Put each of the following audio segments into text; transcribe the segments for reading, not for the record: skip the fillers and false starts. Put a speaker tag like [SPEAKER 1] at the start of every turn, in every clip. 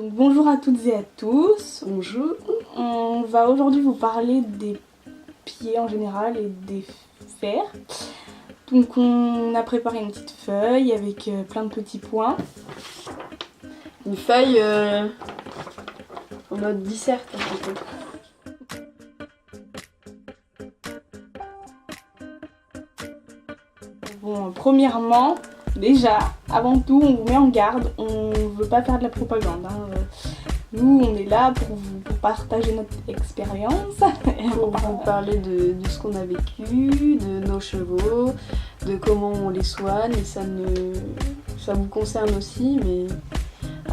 [SPEAKER 1] Donc bonjour à toutes et à tous.
[SPEAKER 2] Bonjour.
[SPEAKER 1] On va aujourd'hui vous parler des pieds en général et des fers. Donc on a préparé une petite feuille avec plein de petits points.
[SPEAKER 2] Une feuille en mode disserte un peu.
[SPEAKER 1] Bon, premièrement, déjà, avant tout, on vous met en garde, on ne veut pas faire de la propagande. Nous, on est là pour partager notre expérience.
[SPEAKER 2] Pour vous parler de ce qu'on a vécu, de nos chevaux, de comment on les soigne. Et ça vous concerne aussi, mais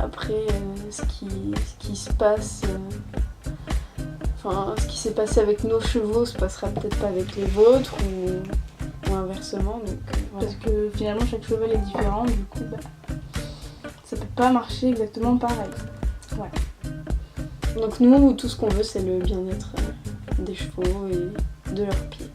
[SPEAKER 2] après, ce qui se passe... ce qui s'est passé avec nos chevaux se passera peut-être pas avec les vôtres ou inversement. Donc, voilà.
[SPEAKER 1] Parce que finalement, chaque cheval est différent, du coup, ça peut pas marcher exactement pareil. Ouais.
[SPEAKER 2] Donc nous, tout ce qu'on veut, c'est le bien-être des chevaux et de leurs pieds.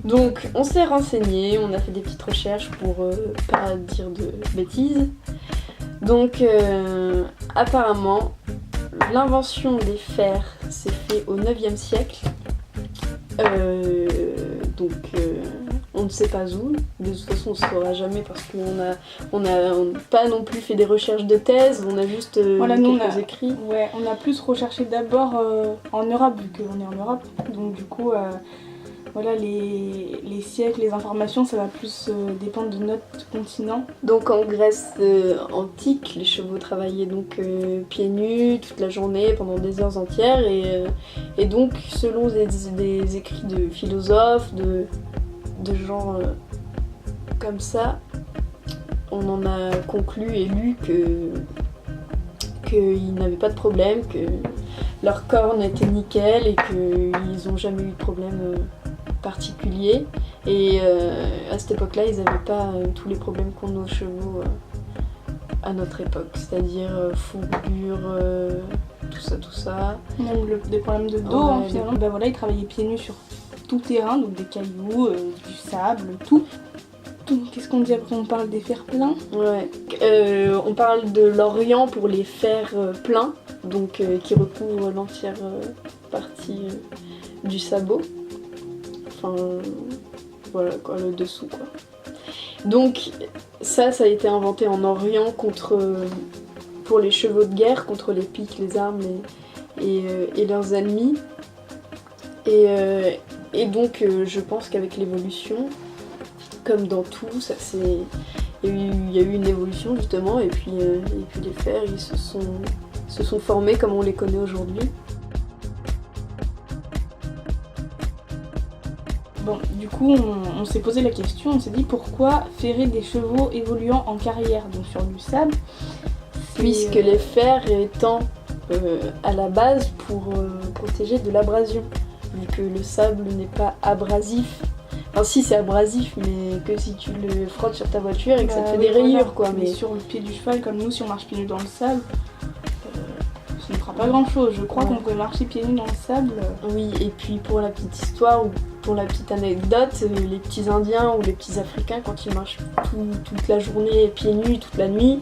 [SPEAKER 2] Donc on s'est renseigné, on a fait des petites recherches pour pas dire de bêtises. Donc apparemment, l'invention des fers s'est fait au 9e siècle. On ne sait pas où, de toute façon on ne saura jamais parce qu'on n'a pas non plus fait des recherches de thèse, on a juste quelques écrits.
[SPEAKER 1] Ouais, on a plus recherché d'abord en Europe, vu qu'on est en Europe, donc du coup voilà, les siècles, les informations, ça va plus dépendre de notre continent.
[SPEAKER 2] Donc en Grèce antique, les chevaux travaillaient donc pieds nus toute la journée pendant des heures entières et donc selon des écrits de philosophes, de gens comme ça, on en a conclu et lu qu'ils n'avaient pas de problème, que leur corne était nickel et qu'ils n'ont jamais eu de problème particulier. Et à cette époque-là, ils n'avaient pas tous les problèmes qu'ont nos chevaux à notre époque, c'est-à-dire fourrure, tout ça.
[SPEAKER 1] Même des problèmes de dos,
[SPEAKER 2] ouais,
[SPEAKER 1] finalement. Voilà, ils travaillaient pieds nus sur tout terrain, donc des cailloux, du sable, tout. Donc qu'est-ce qu'on dit après? On parle des fers pleins.
[SPEAKER 2] Ouais. On parle de l'Orient pour les fers pleins, donc qui recouvrent l'entière partie du sabot. Enfin, voilà quoi, le dessous quoi. Donc ça a été inventé en Orient pour les chevaux de guerre, contre les piques, les armes et leurs ennemis. Et donc je pense qu'avec l'évolution, comme dans tout, il y a eu une évolution justement, et puis les fers ils se sont formés comme on les connaît aujourd'hui.
[SPEAKER 1] Bon, du coup, on s'est posé la question, on s'est dit pourquoi ferrer des chevaux évoluant en carrière, donc sur du sable.
[SPEAKER 2] Puisque les fers étant à la base pour protéger de l'abrasion, vu que le sable n'est pas abrasif. Enfin si, c'est abrasif, mais que si tu le frottes sur ta voiture et que ça te fait des rayures quoi.
[SPEAKER 1] Mais sur le pied du cheval, comme nous, si on marche pieds nus dans le sable, ça ne fera pas grand chose. Je crois qu'on pourrait marcher pieds nus dans le sable.
[SPEAKER 2] Oui, et puis pour la petite histoire ou pour la petite anecdote, les petits Indiens ou les petits Africains, quand ils marchent toute la journée pieds nus, toute la nuit,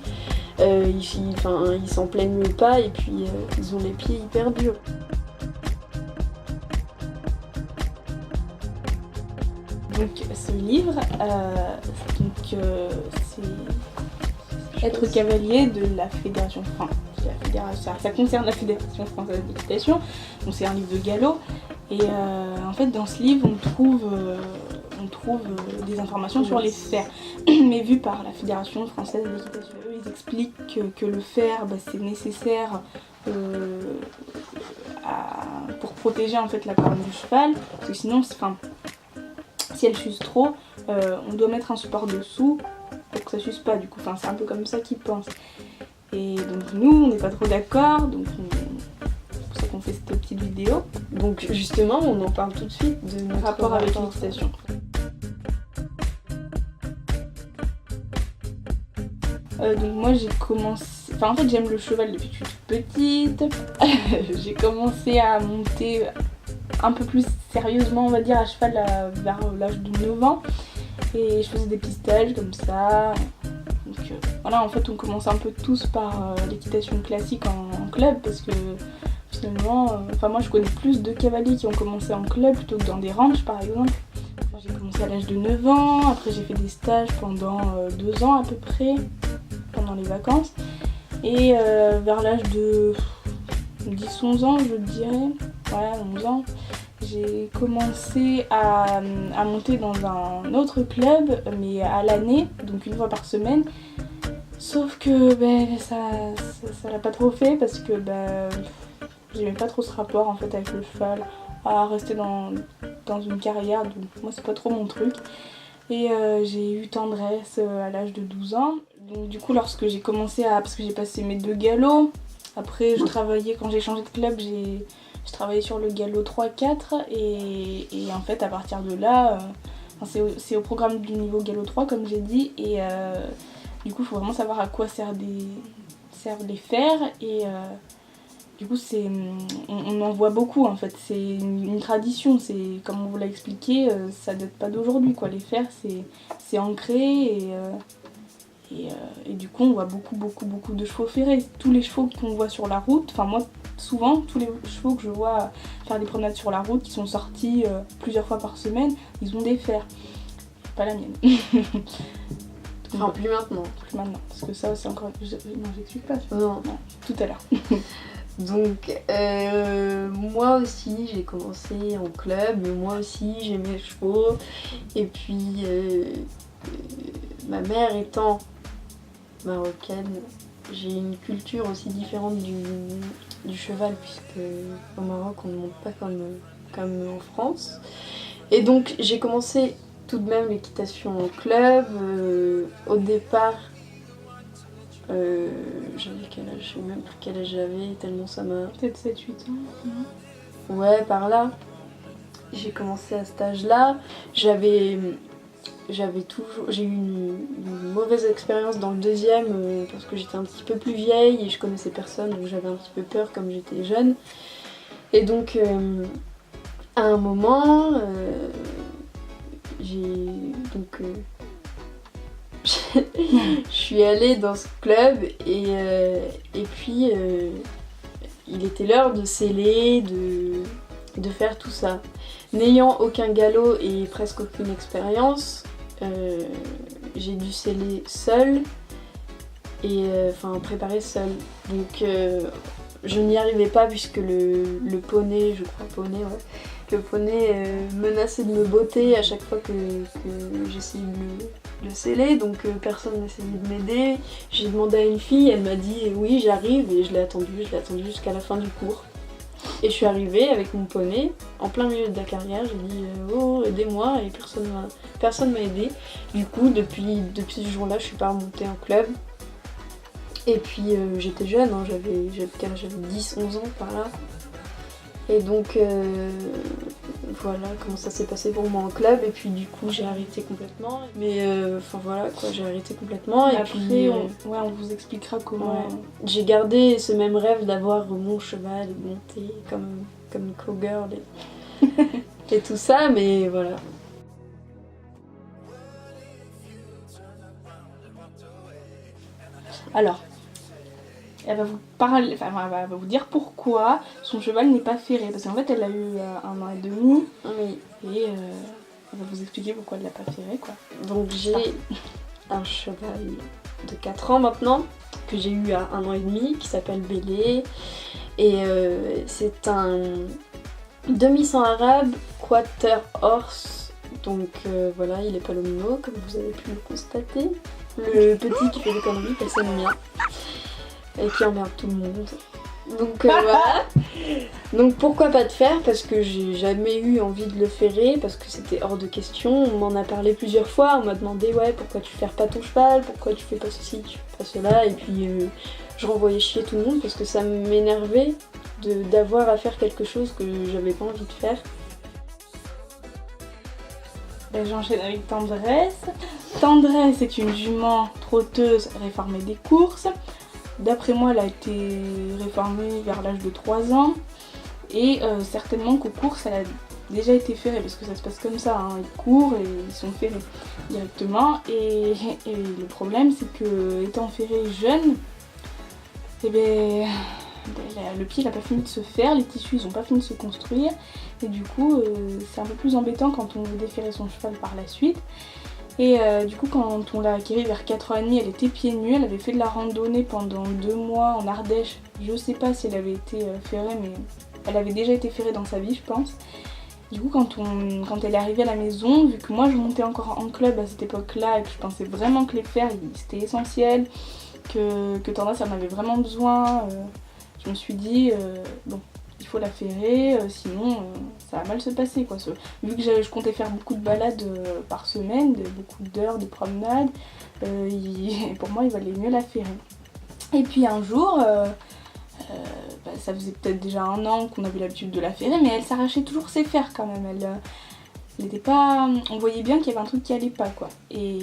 [SPEAKER 2] ils s'en plaignent pas et puis ils ont les pieds hyper durs.
[SPEAKER 1] Donc ce livre, c'est être cavalier de la fédération, ça concerne la Fédération française d'équitation, donc c'est un livre de galop, et en fait dans ce livre on trouve des informations sur les fers, mais vues par la Fédération française d'équitation. Ils expliquent que le fer, c'est nécessaire pour protéger en fait la corne du cheval, parce que sinon, si elle s'use trop, on doit mettre un support dessous pour que ça s'use pas, du coup, c'est un peu comme ça qu'ils pensent. Et donc nous, on n'est pas trop d'accord, donc c'est pour ça qu'on fait cette petite vidéo.
[SPEAKER 2] Donc justement, on en parle tout de suite de notre
[SPEAKER 1] rapport avec l'équitation. Donc moi j'ai commencé, en fait j'aime le cheval depuis que je suis toute petite. J'ai commencé à monter un peu plus sérieusement on va dire à cheval vers l'âge de 9 ans. Et je faisais des petits stages comme ça. Donc voilà, en fait on commence un peu tous par l'équitation classique en club parce que finalement, moi je connais plus de cavaliers qui ont commencé en club plutôt que dans des ranchs par exemple. J'ai commencé à l'âge de 9 ans, après j'ai fait des stages pendant 2 ans à peu près, pendant les vacances. Et vers l'âge de 10-11 ans je dirais, ouais 11 ans, j'ai commencé à monter dans un autre club, mais à l'année, donc une fois par semaine. Sauf que ça l'a pas trop fait parce que j'aimais pas trop ce rapport en fait avec le cheval, à rester dans une carrière, donc moi c'est pas trop mon truc. Et j'ai eu tendresse à l'âge de 12 ans. Donc du coup lorsque j'ai commencé parce que j'ai passé mes 2 galops, après je travaillais, quand j'ai changé de club, je travaillais sur le galop 3-4 et en fait à partir de là, c'est au programme du niveau galop 3 comme j'ai dit et du coup il faut vraiment savoir à quoi servent les fers et du coup on en voit beaucoup en fait, c'est une tradition, c'est comme on vous l'a expliqué, ça date pas d'aujourd'hui quoi, les fers c'est ancré et du coup on voit beaucoup de chevaux ferrés. Tous les chevaux qu'on voit sur la route, enfin moi souvent tous les chevaux que je vois faire des promenades sur la route qui sont sortis plusieurs fois par semaine, ils ont des fers. Pas la mienne.
[SPEAKER 2] Enfin plus maintenant.
[SPEAKER 1] Plus maintenant, parce que ça c'est encore... Non j'explique pas.
[SPEAKER 2] Non.
[SPEAKER 1] Tout à l'heure.
[SPEAKER 2] Donc moi aussi j'ai commencé en club, mais moi aussi j'aimais les chevaux. Et puis ma mère étant marocaine, j'ai une culture aussi différente du cheval, puisque au Maroc on ne monte pas comme en France. Et donc j'ai commencé tout de même l'équitation en club. Au départ, j'avais quel âge, je sais même plus quel âge j'avais, tellement ça m'a...
[SPEAKER 1] Peut-être 7-8 ans.
[SPEAKER 2] Ouais, par là. J'ai commencé à cet âge-là. J'ai eu une mauvaise expérience dans le deuxième parce que j'étais un petit peu plus vieille et je connaissais personne, donc j'avais un petit peu peur comme j'étais jeune. Et donc à un moment, je suis allée dans ce club et puis il était l'heure de seller, de faire tout ça. N'ayant aucun galop et presque aucune expérience, j'ai dû seller seule et préparer seule. Donc je n'y arrivais pas puisque le poney, le poney menaçait de me botter à chaque fois que j'essayais de le sceller, donc personne n'essayait de m'aider. J'ai demandé à une fille, elle m'a dit oui j'arrive et je l'ai attendue jusqu'à la fin du cours. Et je suis arrivée avec mon poney en plein milieu de la carrière, j'ai dit oh aidez-moi et personne m'a aidée. Du coup depuis ce jour-là je suis pas remontée en club. Et puis j'étais jeune, hein, j'avais 10-11 ans par là. Et donc voilà comment ça s'est passé pour moi en club. Et puis du coup j'ai arrêté complètement. Mais j'ai arrêté complètement. Et
[SPEAKER 1] après
[SPEAKER 2] puis
[SPEAKER 1] on vous expliquera comment.
[SPEAKER 2] Ouais. J'ai gardé ce même rêve d'avoir mon cheval et de monter comme une cowgirl et tout ça, mais voilà.
[SPEAKER 1] Alors, elle va vous parler, elle va vous dire pourquoi son cheval n'est pas ferré. Parce qu'en fait, elle a eu 1 an et demi.
[SPEAKER 2] Oui.
[SPEAKER 1] Et elle va vous expliquer pourquoi elle l'a pas ferré, quoi.
[SPEAKER 2] Donc j'ai un cheval de 4 ans maintenant, que j'ai eu à 1 an et demi, qui s'appelle Bélé. Et c'est un demi-sang arabe, quarter horse. Donc voilà, il est palomino, comme vous avez pu le constater. Le petit qui fait des conneries, personne n'aime bien. Et qui emmerde tout le monde. Donc voilà. Donc pourquoi pas de fer? Parce que j'ai jamais eu envie de le ferrer, parce que c'était hors de question. On m'en a parlé plusieurs fois, on m'a demandé ouais pourquoi tu ferres pas ton cheval, pourquoi tu fais pas ceci, tu fais pas cela. Et puis je renvoyais chier tout le monde parce que ça m'énervait d'avoir à faire quelque chose que j'avais pas envie de faire.
[SPEAKER 1] J'enchaîne avec Tendresse. Tendresse est une jument trotteuse réformée des courses. D'après moi, elle a été réformée vers l'âge de 3 ans. Et certainement qu'aux courses, elle a déjà été ferrés, parce que ça se passe comme ça, hein, ils courent et ils sont ferrés directement. Et le problème, c'est que étant ferré jeune, et le pied n'a pas fini de se faire, les tissus ils n'ont pas fini de se construire, et du coup c'est un peu plus embêtant quand on veut déferrer son cheval par la suite. Et du coup quand on l'a acquérie vers 4 ans et demi, elle était pieds nus, elle avait fait de la randonnée pendant 2 mois en Ardèche. Je sais pas si elle avait été ferrée, mais elle avait déjà été ferrée dans sa vie je pense. Du coup quand elle est arrivée à la maison, vu que moi je montais encore en club à cette époque-là et que je pensais vraiment que les fers c'était essentiel, que Tendresse en avait vraiment besoin, je me suis dit bon, il faut la ferrer, sinon ça va mal se passer quoi. Vu que je comptais faire beaucoup de balades par semaine, beaucoup d'heures de promenade, pour moi il valait mieux la ferrer. Et puis un jour, ça faisait peut-être déjà 1 an qu'on avait l'habitude de la ferrer, mais elle s'arrachait toujours ses fers quand même. Elle était pas... On voyait bien qu'il y avait un truc qui allait pas quoi. Et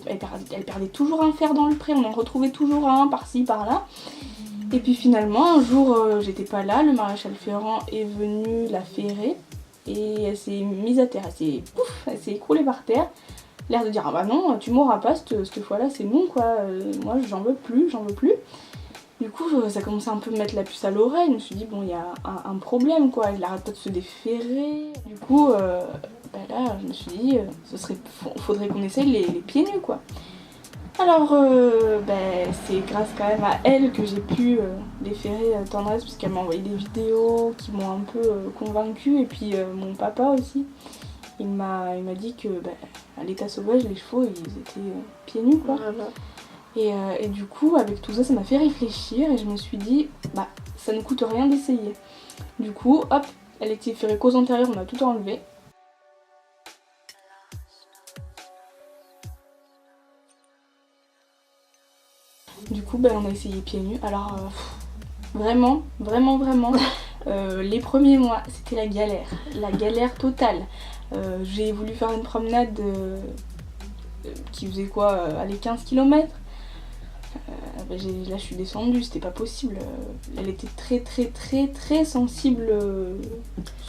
[SPEAKER 1] elle perdait toujours un fer dans le pré, on en retrouvait toujours un par-ci par-là. Et puis finalement un jour j'étais pas là, le maréchal Ferrand est venu la ferrer et elle s'est mise à terre, elle s'est écroulée par terre. L'air de dire ah bah non, tu mourras pas cette fois-là, c'est bon quoi, moi j'en veux plus. Du coup ça commençait un peu à me mettre la puce à l'oreille, je me suis dit bon il y a un problème quoi, elle arrête pas de se déferrer. Du coup là je me suis dit faudrait qu'on essaye les pieds nus quoi. Alors c'est grâce quand même à elle que j'ai pu déferrer Tendresse, parce qu'elle m'a envoyé des vidéos qui m'ont un peu convaincue, et puis mon papa aussi. Il m'a dit que à l'état sauvage les chevaux ils étaient pieds nus quoi.
[SPEAKER 2] Voilà.
[SPEAKER 1] Et du coup avec tout ça, ça m'a fait réfléchir et je me suis dit ça ne coûte rien d'essayer. Du coup hop, elle était ferrée qu'aux antérieures, on a tout enlevé. Du coup on a essayé pieds nus. Alors vraiment les premiers mois c'était la galère totale. J'ai voulu faire une promenade qui faisait quoi, aller 15 km. Là je suis descendue, c'était pas possible. Elle était très sensible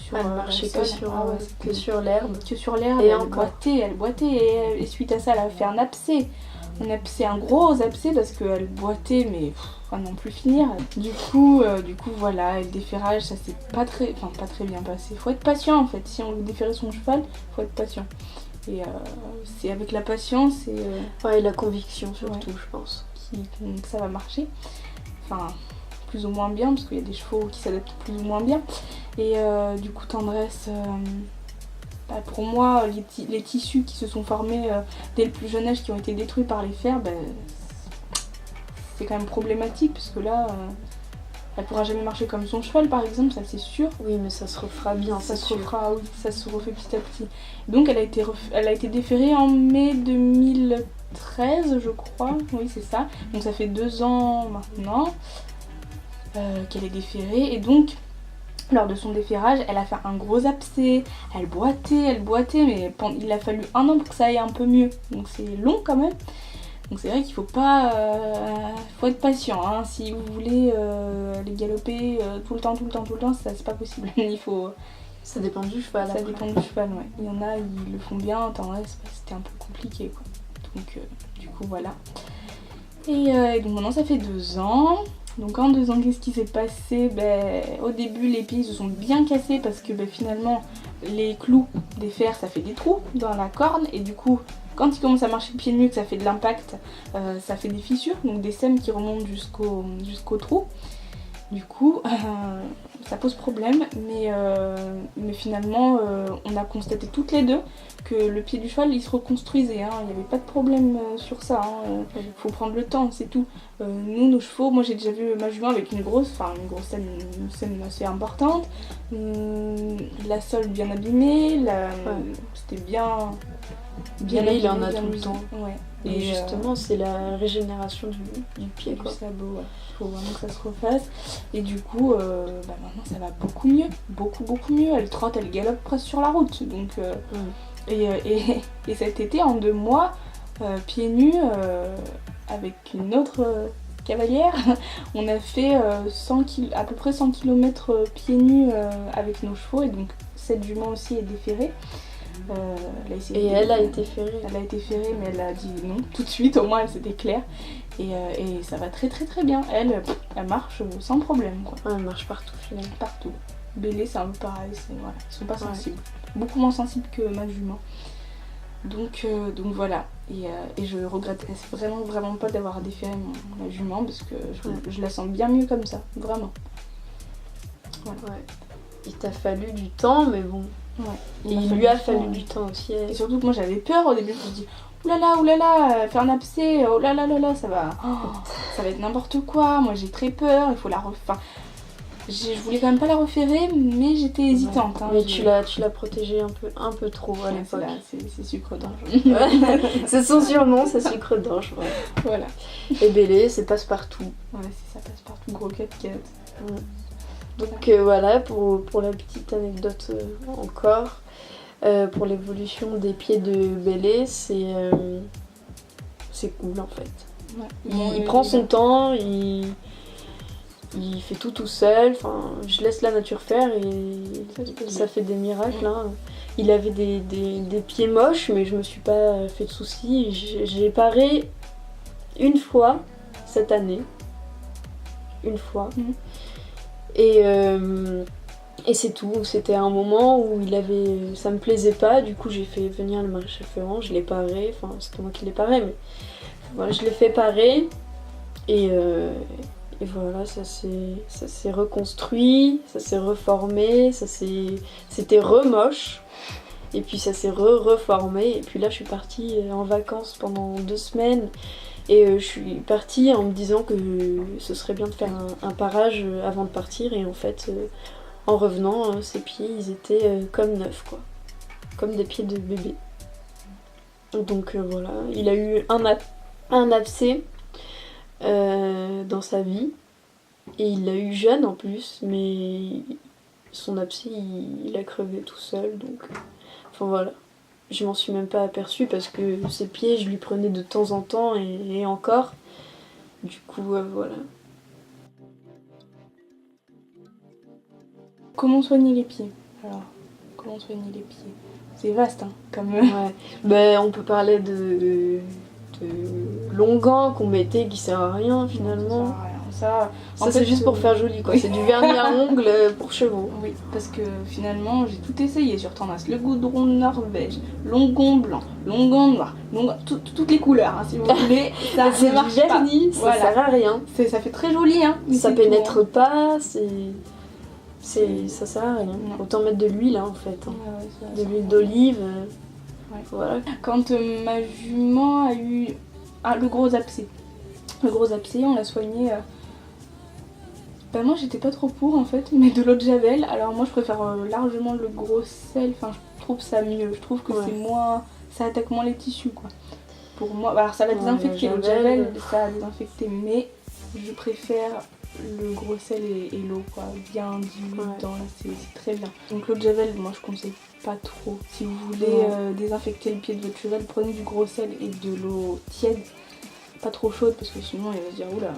[SPEAKER 1] sur
[SPEAKER 2] elle marchait que sur l'herbe.
[SPEAKER 1] Que sur l'herbe,
[SPEAKER 2] et
[SPEAKER 1] elle boitait et suite à ça elle a fait un abcès. Un gros abcès parce qu'elle boitait mais à n'en plus finir. Du coup voilà, et le déferrage ça s'est pas très bien passé. Faut être patient en fait, si on veut déferrer son cheval, faut être patient. Et c'est avec la patience
[SPEAKER 2] et la conviction surtout je pense.
[SPEAKER 1] Que ça va marcher. Enfin plus ou moins bien, parce qu'il y a des chevaux qui s'adaptent plus ou moins bien. Et du coup Tendresse... pour moi, les tissus qui se sont formés dès le plus jeune âge, qui ont été détruits par les fers, c'est quand même problématique, parce que là, elle pourra jamais marcher comme son cheval par exemple, ça c'est sûr.
[SPEAKER 2] Oui, mais ça se refera bien,
[SPEAKER 1] ça se refera, oui, ça se refait petit à petit. Donc elle a été déferrée en mai 2013 je crois, oui c'est ça. Donc ça fait 2 ans maintenant qu'elle est déferrée, et donc lors de son déferrage, elle a fait un gros abcès, elle boitait, mais il a fallu 1 an pour que ça aille un peu mieux. Donc c'est long quand même. Donc c'est vrai qu'il faut être patient, hein. Si vous voulez aller galoper tout le temps, ça c'est pas possible.
[SPEAKER 2] Ça dépend du cheval.
[SPEAKER 1] Ça dépend du cheval, ouais. Il y en a, ils le font bien, c'était un peu compliqué quoi. Donc du coup voilà. Et donc maintenant ça fait 2 ans. Donc en 2 ans, qu'est-ce qui s'est passé? Au début, les pieds se sont bien cassés parce que finalement, les clous des fers, ça fait des trous dans la corne. Et du coup, quand ils commencent à marcher pieds nus, que ça fait de l'impact, ça fait des fissures, donc des sèmes qui remontent jusqu'au trou. Du coup, ça pose problème, mais finalement, on a constaté toutes les deux que le pied du cheval il se reconstruisait, hein. Il n'y avait pas de problème sur ça, hein. Faut prendre le temps, c'est tout. Nous, nos chevaux, moi j'ai déjà vu ma jument avec une scène assez importante, la sole bien abîmée, c'était bien
[SPEAKER 2] abîmé, il en a tout le temps.
[SPEAKER 1] Ouais.
[SPEAKER 2] Et justement, c'est la régénération du pied, quoi.
[SPEAKER 1] Du sabot, ouais. Faut vraiment que ça se refasse. Et du coup, maintenant ça va beaucoup mieux. Beaucoup mieux. Elle trotte, elle galope presque sur la route. Donc, et cet été, en 2 mois, pieds nus, avec une autre cavalière, on a fait à peu près 100 km pieds nus avec nos chevaux. Et donc cette jument aussi est déférée.
[SPEAKER 2] Et elle a été ferrée.
[SPEAKER 1] Elle a été ferrée, mais elle a dit non tout de suite, au moins c'était clair. Et ça va très bien. Elle marche sans problème, quoi.
[SPEAKER 2] Ouais, elle marche partout finalement.
[SPEAKER 1] Partout. Bélé, c'est un peu pareil, voilà, ils sont pas sensibles. Beaucoup moins sensibles que ma jument. Donc voilà. Et je regrette vraiment pas d'avoir déféré ma jument parce que je la sens bien mieux comme ça, vraiment. Voilà.
[SPEAKER 2] Ouais. Il t'a fallu du temps, mais bon.
[SPEAKER 1] Ouais.
[SPEAKER 2] Et il lui a fallu du temps aussi.
[SPEAKER 1] Et surtout que moi j'avais peur au début, je me dis oulala, faire un abcès, oh là là, ça va être n'importe quoi. Moi j'ai très peur, il faut la refaire. Je voulais quand même pas la reférer, mais j'étais hésitante. Hein,
[SPEAKER 2] mais tu l'as protégée un peu trop à l'époque.
[SPEAKER 1] C'est sucre d'orge.
[SPEAKER 2] C'est son surnom, c'est sucre d'orge. Ouais.
[SPEAKER 1] Voilà.
[SPEAKER 2] Et Bélé, c'est passe-partout.
[SPEAKER 1] Ouais, c'est ça, passe-partout, gros cat.
[SPEAKER 2] Donc voilà, pour la petite anecdote encore. Pour l'évolution des pieds de Bélé, c'est cool en fait. Ouais. Il prend son temps, il fait tout seul, enfin, je laisse la nature faire et ça fait des miracles. Hein. Il avait des pieds moches, mais je me suis pas fait de soucis. J'ai paré une fois cette année. Une fois. Et c'est tout. C'était un moment où ça me plaisait pas, du coup j'ai fait venir le maréchal Ferrand, je l'ai paré, enfin c'était moi qui l'ai paré, mais voilà, je l'ai fait parer et voilà, ça s'est reconstruit, ça s'est reformé, c'était remoche, et puis ça s'est reformé, et puis là je suis partie en vacances pendant 2 semaines, et je suis partie en me disant que ce serait bien de faire un parage avant de partir, et en fait, en revenant, ses pieds, ils étaient comme neufs, quoi. Comme des pieds de bébé. Donc voilà, il a eu un abcès dans sa vie, et il l'a eu jeune en plus, mais son abcès il a crevé tout seul, donc enfin voilà, je m'en suis même pas aperçue parce que ses pieds je lui prenais de temps en temps et encore, du coup voilà.
[SPEAKER 1] Comment soigner les pieds? Alors, comment soigner les pieds? C'est vaste, hein, comme...
[SPEAKER 2] Ouais. Ben, on peut parler de longan qu'on mettait qui sert à rien finalement.
[SPEAKER 1] Ça
[SPEAKER 2] c'est juste pour faire joli, quoi. C'est du vernis à ongles pour chevaux.
[SPEAKER 1] Oui, parce que finalement j'ai tout essayé sur tendance, le goudron norvège, longon blanc, longon noir, toutes les couleurs, hein, si vous voulez. Ça
[SPEAKER 2] c'est du vernis, ça sert à rien.
[SPEAKER 1] Ça fait très joli, hein.
[SPEAKER 2] Ça pénètre tout, pas, ça sert à rien. Non. Autant mettre de l'huile, hein, en fait. Hein. De l'huile d'olive. Voilà.
[SPEAKER 1] Quand ma jument a eu le gros abcès, on l'a soigné. Moi j'étais pas trop pour en fait, mais de l'eau de javel. Alors moi je préfère largement le gros sel, enfin je trouve ça mieux, je trouve que c'est moins, ça attaque moins les tissus quoi. Pour moi, alors ça va désinfecter, l'eau de javel ça a désinfecté, mais je préfère le gros sel et l'eau quoi, bien dilué dedans, là c'est très bien. Donc l'eau de javel moi je conseille pas trop. Si vous voulez désinfecter le pied de votre cheval, prenez du gros sel et de l'eau tiède. Pas trop chaude parce que sinon il va se dire oula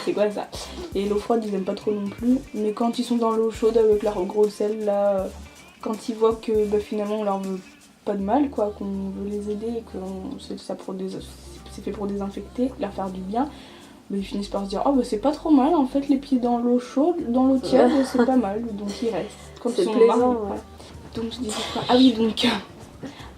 [SPEAKER 1] c'est quoi ça, et l'eau froide ils aiment pas trop non plus, mais quand ils sont dans l'eau chaude avec leur gros sel là, quand ils voient que finalement on leur veut pas de mal quoi, qu'on veut les aider et que c'est fait pour désinfecter, leur faire du bien, ils finissent par se dire c'est pas trop mal en fait, les pieds dans l'eau chaude, dans l'eau tiède c'est pas mal, donc ils restent quand
[SPEAKER 2] c'est plaisant.
[SPEAKER 1] Donc je disais quoi, donc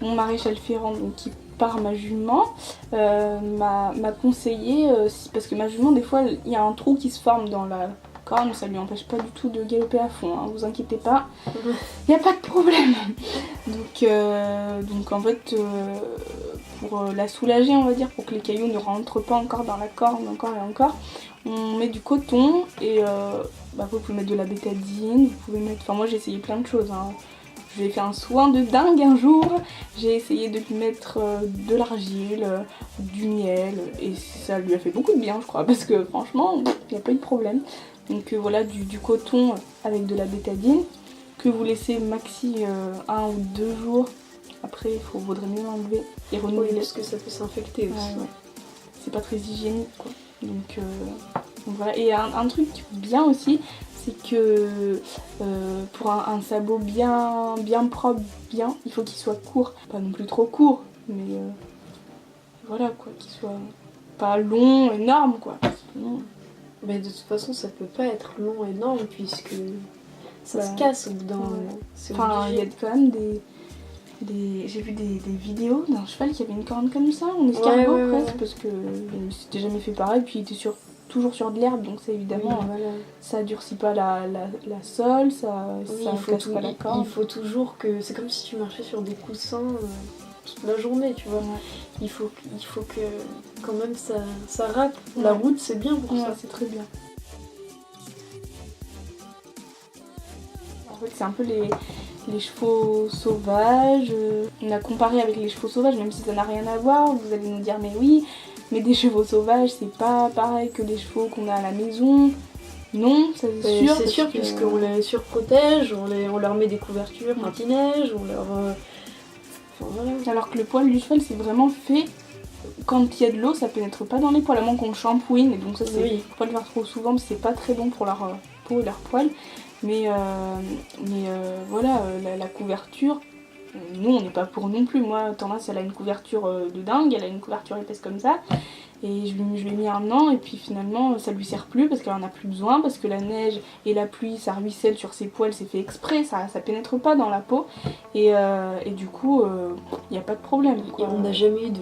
[SPEAKER 1] mon maréchal Ferrand donc qui par ma jument m'a conseillé, parce que ma jument des fois il y a un trou qui se forme dans la corne, ça lui empêche pas du tout de galoper à fond, hein, vous inquiétez pas, il n'y a pas de problème. Donc en fait pour la soulager on va dire, pour que les cailloux ne rentrent pas encore dans la corne encore et encore, on met du coton et vous pouvez mettre de la bétadine, vous pouvez mettre, enfin moi j'ai essayé plein de choses, hein. Je lui ai fait un soin de dingue un jour, j'ai essayé de lui mettre de l'argile, du miel, et ça lui a fait beaucoup de bien je crois, parce que franchement il n'y a pas eu de problème. Donc voilà, du coton avec de la bétadine, que vous laissez maxi 1 ou 2 jours, après il vaudrait mieux l'enlever et renouveler.
[SPEAKER 2] Parce que ça peut s'infecter aussi.
[SPEAKER 1] C'est pas très hygiénique quoi. Donc Donc voilà. Et un truc bien aussi, c'est que pour un sabot bien propre, il faut qu'il soit court. Pas non plus trop court, mais voilà quoi, qu'il soit pas long, énorme quoi. Sinon...
[SPEAKER 2] Mais de toute façon, ça peut pas être long, énorme, puisque ça se
[SPEAKER 1] Ouais.
[SPEAKER 2] casse au bout d'un moment.
[SPEAKER 1] Ouais.
[SPEAKER 2] C'est
[SPEAKER 1] Enfin, il y a
[SPEAKER 2] obligé.
[SPEAKER 1] quand même j'ai vu des vidéos d'un cheval qui avait une corne comme ça, en escargot
[SPEAKER 2] Ouais,
[SPEAKER 1] presque,
[SPEAKER 2] ouais.
[SPEAKER 1] parce que il s'était jamais fait pareil, puis il était toujours sur de l'herbe, donc ça évidemment,
[SPEAKER 2] Oui, voilà.
[SPEAKER 1] ça durcit pas la sole, ça
[SPEAKER 2] Oui,
[SPEAKER 1] casse pas la corne.
[SPEAKER 2] il faut toujours que... C'est comme si tu marchais sur des coussins toute la journée, tu vois.
[SPEAKER 1] Ouais.
[SPEAKER 2] Il faut que quand même ça râpe.
[SPEAKER 1] Ouais.
[SPEAKER 2] La route, c'est bien pour
[SPEAKER 1] Ouais,
[SPEAKER 2] ça.
[SPEAKER 1] c'est très bien. En fait, c'est un peu les chevaux sauvages. On a comparé avec les chevaux sauvages, même si ça n'a rien à voir. Vous allez nous dire, mais oui, mais des chevaux sauvages, c'est pas pareil que les chevaux qu'on a à la maison. Non, ça c'est sûr.
[SPEAKER 2] C'est sûr, puisqu'on les surprotège, on leur met des couvertures anti-neige, on leur... Enfin, voilà.
[SPEAKER 1] Alors que le poil du cheval, c'est vraiment fait. Quand il y a de l'eau, ça pénètre pas dans les poils, à moins qu'on le shampooine. Et donc ça, c'est
[SPEAKER 2] Oui.
[SPEAKER 1] faut pas le faire trop souvent, parce que c'est pas très bon pour leur peau et leur poil. Mais voilà, la couverture, nous on n'est pas pour non plus. Moi, Thomas, elle a une couverture de dingue, elle a une couverture épaisse comme ça. Et je lui ai mis 1 an, et puis finalement ça lui sert plus parce qu'elle en a plus besoin, parce que la neige et la pluie ça ruisselle sur ses poils, c'est fait exprès, ça pénètre pas dans la peau. Et du coup, il n'y a pas de problème.
[SPEAKER 2] Et
[SPEAKER 1] Quoi.
[SPEAKER 2] on n'a jamais eu de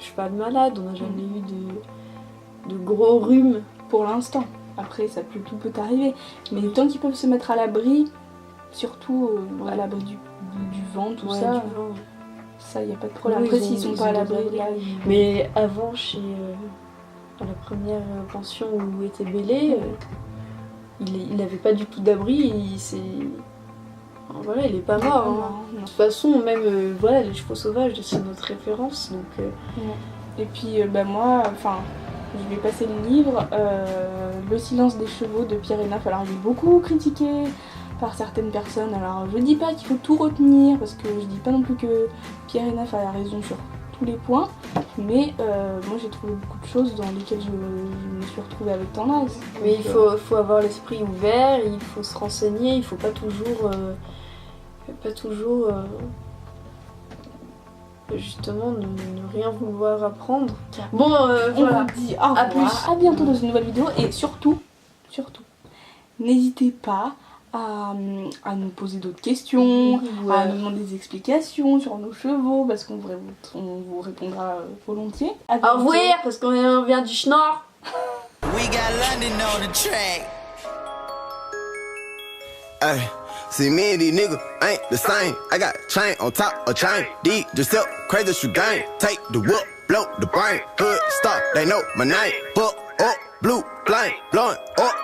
[SPEAKER 2] cheval malade, on n'a jamais eu de gros rhumes.
[SPEAKER 1] Pour l'instant. Après, tout peut arriver. Mais tant qu'ils peuvent se mettre à l'abri, surtout à l'abri du vent, tout
[SPEAKER 2] Ouais,
[SPEAKER 1] ça,
[SPEAKER 2] du vent.
[SPEAKER 1] ça, il n'y a pas de problème.
[SPEAKER 2] Oui,
[SPEAKER 1] Après,
[SPEAKER 2] ils
[SPEAKER 1] s'ils
[SPEAKER 2] ont-
[SPEAKER 1] sont
[SPEAKER 2] ils
[SPEAKER 1] pas
[SPEAKER 2] ont
[SPEAKER 1] à
[SPEAKER 2] des
[SPEAKER 1] l'abri,
[SPEAKER 2] abris.
[SPEAKER 1] là,
[SPEAKER 2] Mais avant, à la première pension où était Bélé, il n'avait pas du tout d'abri, voilà, il est pas mort. Hein.
[SPEAKER 1] Non.
[SPEAKER 2] De toute façon, même voilà, les chevaux sauvages, c'est notre référence. Donc,
[SPEAKER 1] Et puis, moi, je vais passer le livre, Le silence des chevaux de Pierre Hénaff. Alors, il est beaucoup critiqué par certaines personnes. Alors, je dis pas qu'il faut tout retenir, parce que je dis pas non plus que Pierre Hénaff a raison sur tous les points, mais moi j'ai trouvé beaucoup de choses dans lesquelles je me suis retrouvée avec Thomas.
[SPEAKER 2] mais il faut avoir l'esprit ouvert, il faut se renseigner, il faut pas toujours justement ne rien vouloir apprendre. Bon,
[SPEAKER 1] On
[SPEAKER 2] voilà.
[SPEAKER 1] vous dit au revoir,
[SPEAKER 2] À plus.
[SPEAKER 1] à bientôt dans une nouvelle vidéo, et surtout, n'hésitez pas à nous poser d'autres questions,
[SPEAKER 2] Ouais.
[SPEAKER 1] à nous demander des explications sur nos chevaux, parce qu'on vous répondra volontiers. À
[SPEAKER 2] Au
[SPEAKER 1] bientôt.
[SPEAKER 2] revoir, parce qu'on vient du Schnorr.
[SPEAKER 3] We got London on the track.
[SPEAKER 4] Ay, see me and these niggas ain't the same. I got chain on top of chain. These just up crazy shoot game. Take the whoop, blow the brain. Hood stop, they know my name. Fuck up, blue flame, blowing up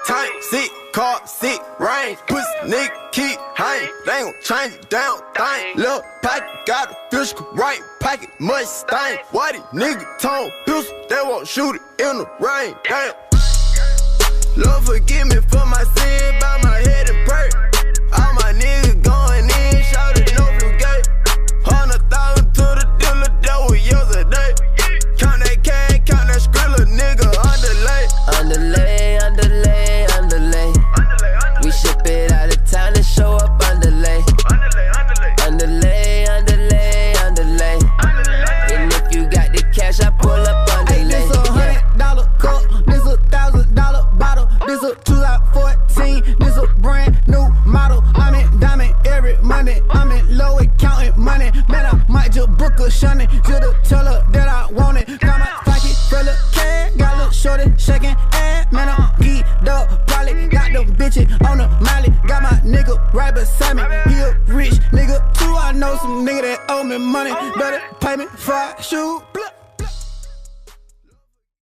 [SPEAKER 4] tight. Sick car, sick range. Pussy nigga keep hang. They gon' change it down thing. Lil' pocket got a physical right pocket, much stain. Why these niggas tone pistol? They won't shoot it in the rain. Damn. Lord forgive me for my sin, bow my head and pray. All my niggas going in, shout it no blue gate. 100,000 to the dealer, that was yesterday. Count that can, count that skrilla, nigga, underlay.
[SPEAKER 3] Underlay. We ship it out of town and show up underlay. Underlay. And if you got the cash, I pull up
[SPEAKER 4] Hey,
[SPEAKER 3] underlay.
[SPEAKER 4] this $100 cup, this $1,000 bottle, this a 2014, this a brand new model. I'm in diamond every Monday, I'm in low counting money. Man, I might just book a shunny, just to tell her that I want it. Got my pocket full of cash, got a little shorty shaking ass. Man, I'm geeked up, probably got them bitches on the molly. Got my nigga right beside me, he a rich nigga too. I know some nigga that owe me money, better pay me for I shoot.